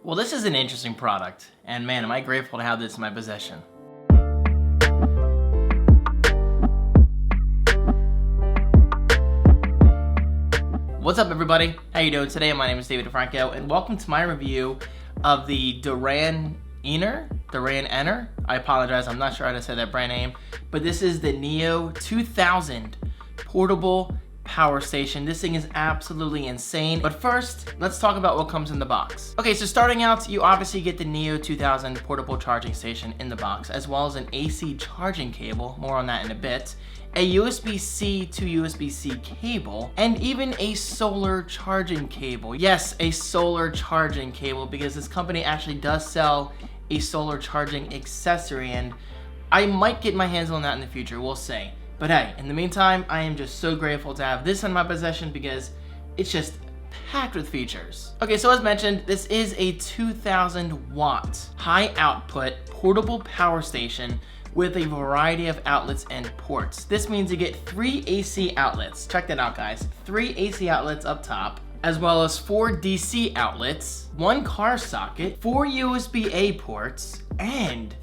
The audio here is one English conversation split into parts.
Well, this is an interesting product, and man, am I grateful to have this in my possession. What's up, everybody? How you doing today? My name is David Franco, and welcome to my review of the DaranEner. I apologize, I'm not sure how to say that brand name, but this is the NEO2000 portable power station. This thing is absolutely insane. But first, let's talk about what comes in the box. Okay, so starting out, you obviously get the NEO2000 portable charging station in the box, as well as an AC charging cable, more on that in a bit, a USB-C to USB-C cable, and even a solar charging cable. Yes, a solar charging cable, because this company actually does sell a solar charging accessory, and I might get my hands on that in the future, we'll see. But hey, in the meantime, I am just so grateful to have this in my possession because it's just packed with features. Okay, so as mentioned, this is a 2000 watt high output portable power station with a variety of outlets and ports. This means you get 3 AC outlets. Check that out, guys. 3 AC outlets up top, as well as 4 DC outlets, 1 car socket, 4 USB-A ports, and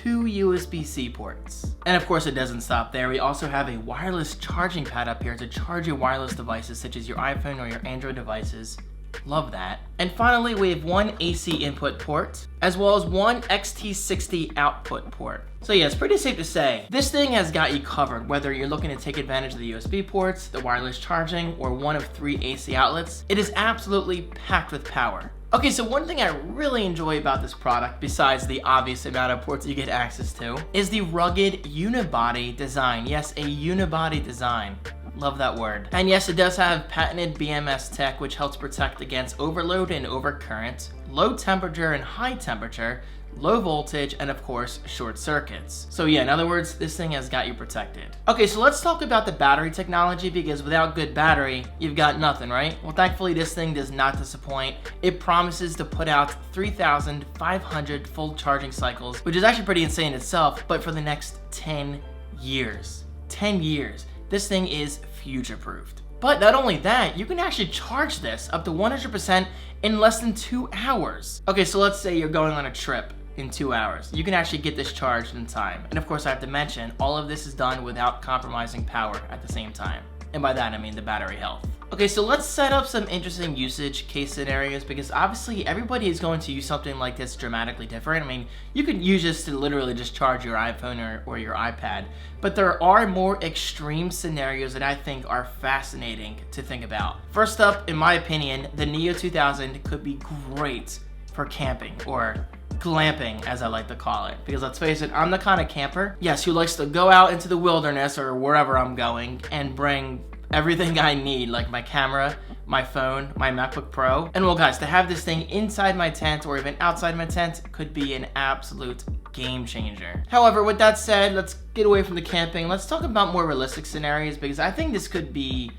2 USB-C ports. And of course, it doesn't stop there. We also have a wireless charging pad up here to charge your wireless devices such as your iPhone or your Android devices. Love that. And finally, we have 1 AC input port, as well as 1 XT60 output port. So yeah, it's pretty safe to say, this thing has got you covered, whether you're looking to take advantage of the USB ports, the wireless charging, or one of 3 AC outlets. It is absolutely packed with power. Okay, so one thing I really enjoy about this product, besides the obvious amount of ports you get access to, is the rugged unibody design. Yes, a unibody design. Love that word. And yes, it does have patented BMS tech, which helps protect against overload and overcurrent, low temperature and high temperature, low voltage, and of course, short circuits. So yeah, in other words, this thing has got you protected. Okay, so let's talk about the battery technology, because without good battery, you've got nothing, right? Well, thankfully, this thing does not disappoint. It promises to put out 3,500 full charging cycles, which is actually pretty insane itself, but for the next 10 years. 10 years. This thing is future-proofed. But not only that, you can actually charge this up to 100% in less than 2 hours. Okay, so let's say you're going on a trip in 2 hours. You can actually get this charged in time. And of course, I have to mention, all of this is done without compromising power at the same time. And by that, I mean the battery health. Okay, so let's set up some interesting usage case scenarios, because obviously everybody is going to use something like this dramatically different. I mean, you could use this to literally just charge your iPhone or your iPad, but there are more extreme scenarios that I think are fascinating to think about. First up, in my opinion, the NEO2000 could be great for camping, or glamping, as I like to call it. Because let's face it, I'm the kind of camper, yes, who likes to go out into the wilderness or wherever I'm going and bring everything I need, like my camera, my phone, my MacBook Pro. And well, guys, to have this thing inside my tent or even outside my tent could be an absolute game changer. However, with that said, let's get away from the camping. Let's talk about more realistic scenarios, because I think this could be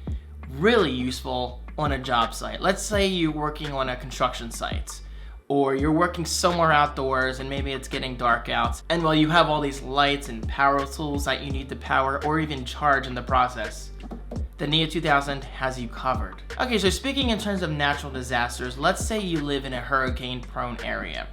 really useful on a job site. Let's say you're working on a construction site, or you're working somewhere outdoors and maybe it's getting dark out, and while you have all these lights and power tools that you need to power or even charge in the process, the NEO2000 has you covered. Okay, so speaking in terms of natural disasters, let's say you live in a hurricane-prone area,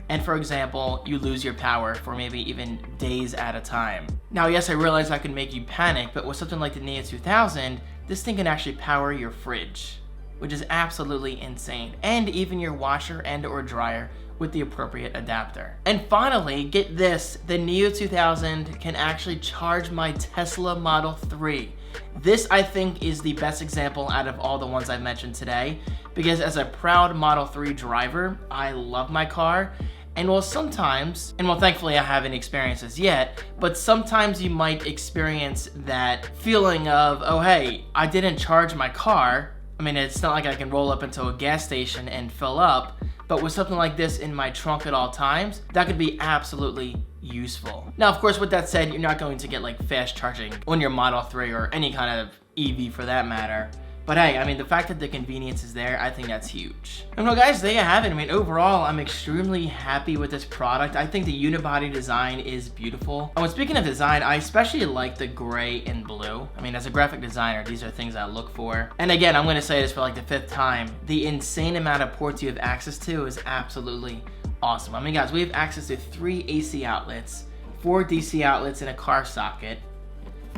and for example, you lose your power for maybe even days at a time. Now, yes, I realize that can make you panic, but with something like the NEO2000, this thing can actually power your fridge, which is absolutely insane, and even your washer and or dryer with the appropriate adapter. And finally, get this, the NEO2000 can actually charge my Tesla Model 3. This, I think, is the best example out of all the ones I've mentioned today, because as a proud Model 3 driver, I love my car, and well, sometimes, and well, thankfully I haven't experienced this yet, but sometimes you might experience that feeling of, oh hey, I didn't charge my car. I mean, it's not like I can roll up into a gas station and fill up, but with something like this in my trunk at all times, that could be absolutely useful. Now, of course, with that said, you're not going to get like fast charging on your Model 3 or any kind of EV for that matter, But hey, I mean, the fact that the convenience is there, I think that's huge. And well guys, there you have it. I mean, overall, I'm extremely happy with this product. I think the unibody design is beautiful. And when speaking of design, I especially like the gray and blue. I mean, as a graphic designer, these are things I look for. And again, I'm gonna say this for like the 5th time. The insane amount of ports you have access to is absolutely awesome. I mean guys, we have access to 3 AC outlets, 4 DC outlets, and a car socket,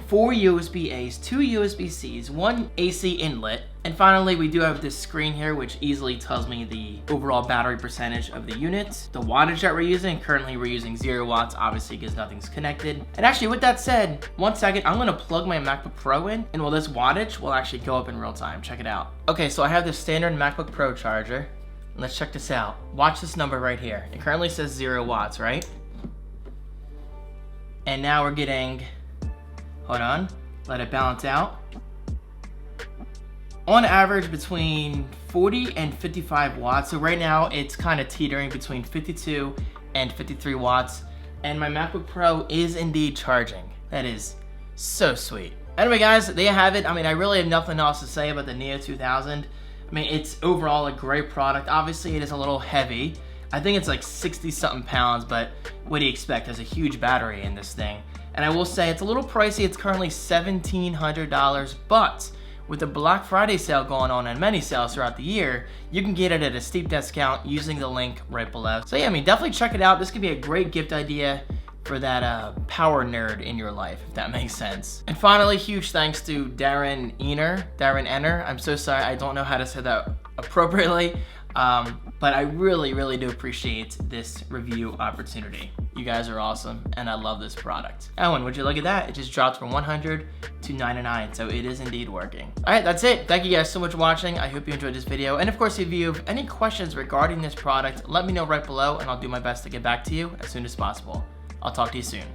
4 USB-A's, 2 USB-C's, 1 AC inlet, and finally we do have this screen here which easily tells me the overall battery percentage of the unit, the wattage that we're using. Currently we're using 0 watts, obviously because nothing's connected. And actually with that said, 1 second, I'm gonna plug my MacBook Pro in, and well, this wattage will actually go up in real time. Check it out. Okay, so I have the standard MacBook Pro charger. Let's check this out. Watch this number right here. It currently says 0 watts, right? And now we're getting, hold on, let it balance out. On average between 40 and 55 watts. So right now it's kind of teetering between 52 and 53 watts. And my MacBook Pro is indeed charging. That is so sweet. Anyway guys, there you have it. I mean, I really have nothing else to say about the Neo 2000. I mean, it's overall a great product. Obviously it is a little heavy. I think it's like 60 something pounds, but what do you expect? There's a huge battery in this thing. And I will say it's a little pricey. It's currently $1,700, but with the Black Friday sale going on and many sales throughout the year, you can get it at a steep discount using the link right below. So yeah, I mean, definitely check it out. This could be a great gift idea for that power nerd in your life, if that makes sense. And finally, huge thanks to DaranEner. I'm so sorry, I don't know how to say that appropriately, but I really do appreciate this review opportunity. You guys are awesome, and I love this product. Oh, and would you look at that? It just dropped from 100 to 99, so it is indeed working. All right, that's it. Thank you guys so much for watching. I hope you enjoyed this video. And of course, if you have any questions regarding this product, let me know right below, and I'll do my best to get back to you as soon as possible. I'll talk to you soon.